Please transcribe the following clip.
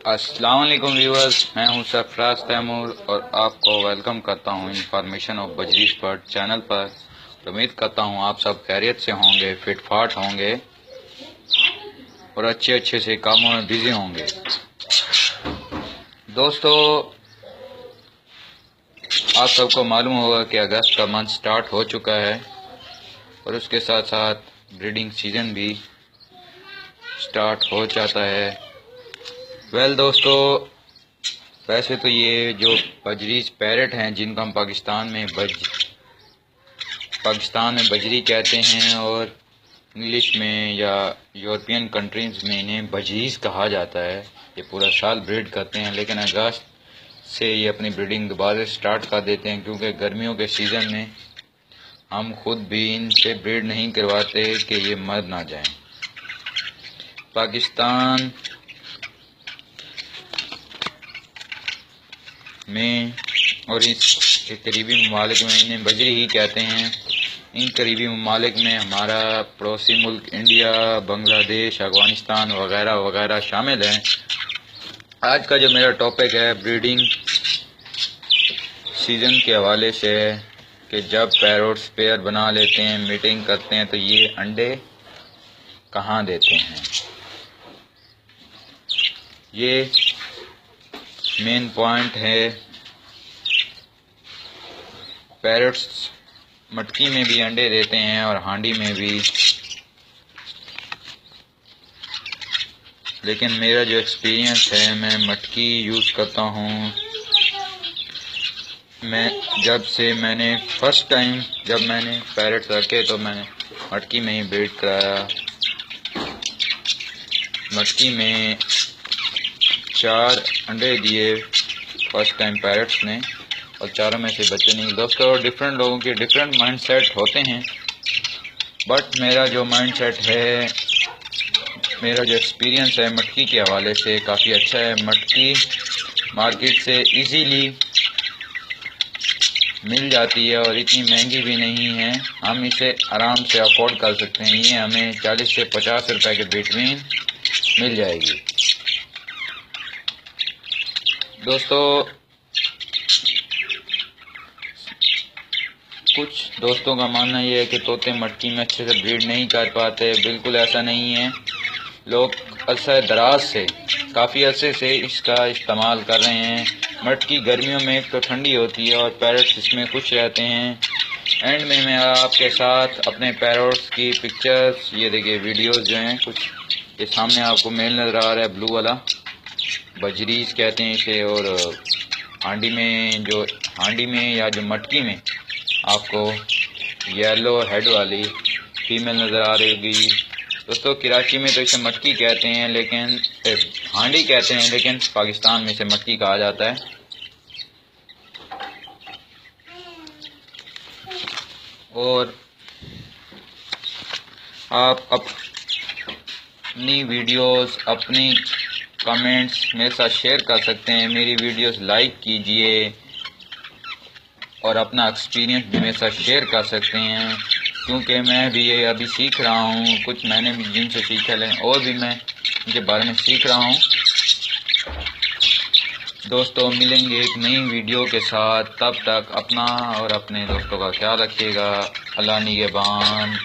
अस्सलाम वालेकुम व्यूअर्स, मैं हूं सरफराज तैमूर और आपको वेलकम करता हूं इंफॉर्मेशन ऑफ बजरी स्पॉट चैनल पर। उम्मीद करता हूं आप सब खैरियत से होंगे, फिट फाट होंगे और अच्छे से कामों में बिजी होंगे। दोस्तों, आप सबको मालूम होगा कि अगस्त का मंथ स्टार्ट हो चुका है और उसके साथ साथ ब्रीडिंग सीज़न भी स्टार्ट हो जाता है। दोस्तों, वैसे तो ये जो बजरीज पैरट हैं जिनको हम पाकिस्तान में बजरी कहते हैं और इंग्लिश में या यूरोपियन कंट्रीज़ में इन्हें बजरीज कहा जाता है। ये पूरा साल ब्रीड करते हैं, लेकिन अगस्त से ये अपनी ब्रीडिंग दोबारा स्टार्ट कर देते हैं क्योंकि गर्मियों के सीज़न में हम खुद भी इनसे ब्रीड नहीं करवाते कि ये मर ना जाएं। पाकिस्तान में और इस करीबी ममालिक में इन्हें बजरी ही कहते हैं। इन करीबी ममालिक में हमारा पड़ोसी मुल्क इंडिया, बांग्लादेश, अफगानिस्तान वगैरह वगैरह शामिल हैं। आज का जो मेरा टॉपिक है ब्रीडिंग सीज़न के हवाले से है कि जब पैरोट्स पेयर बना लेते हैं, मीटिंग करते हैं, तो ये अंडे कहाँ देते हैं। ये मेन पॉइंट है। पैरट्स मटकी में भी अंडे देते हैं और हांडी में भी, लेकिन मेरा जो एक्सपीरियंस है, मैं मटकी यूज़ करता हूँ। मैंने फर्स्ट टाइम जब मैंने पैरट्स रखे तो मैंने मटकी में ही ब्रीड कराया। मटकी में 4 अंडे दिए फर्स्ट टाइम पैरट्स ने और 4 में से बच्चे नहीं। दोस्तों, डिफरेंट लोगों के डिफरेंट माइंड सेट होते हैं, बट मेरा जो माइंड सेट है, मेरा जो एक्सपीरियंस है मटकी के हवाले से काफ़ी अच्छा है। मटकी मार्केट से इजीली मिल जाती है और इतनी महंगी भी नहीं है, हम इसे आराम से अफोर्ड कर सकते हैं। ये हमें 40 से 50 रुपए के बिटवीन मिल जाएगी। दोस्तों, कुछ दोस्तों का मानना यह है कि तोते मटकी में अच्छे से ब्रीड नहीं कर पाते। बिल्कुल ऐसा नहीं है। लोग अरसा दराज से, काफ़ी अरसे से इसका इस्तेमाल कर रहे हैं। मटकी गर्मियों में एक तो ठंडी होती है और पैरट्स इसमें खुश रहते हैं। एंड में मैं आपके साथ अपने पैरट्स की पिक्चर्स, ये देखिए वीडियोस जो हैं, कुछ ये सामने आपको मेल नज़र आ रहा है, ब्लू वाला बजरीज कहते हैं इसे। और हांडी में या जो मटकी में आपको येलो हेड वाली फीमेल नज़र आ रही होगी। दोस्तों, कराची में तो इसे मटकी कहते हैं, लेकिन हांडी कहते हैं, लेकिन पाकिस्तान में इसे मटकी कहा जाता है। और आप अपनी वीडियोस, अपनी कमेंट्स मेरे साथ शेयर कर सकते हैं। मेरी वीडियोस लाइक कीजिए और अपना एक्सपीरियंस भी मेरे साथ शेयर कर सकते हैं, क्योंकि मैं भी ये अभी सीख रहा हूँ। कुछ मैंने भी जिनसे सीखा है और भी मैं इनके बारे में सीख रहा हूँ। दोस्तों, मिलेंगे एक नई वीडियो के साथ। तब तक अपना और अपने दोस्तों का ख्याल रखिएगा। अल्लाह निगहबान।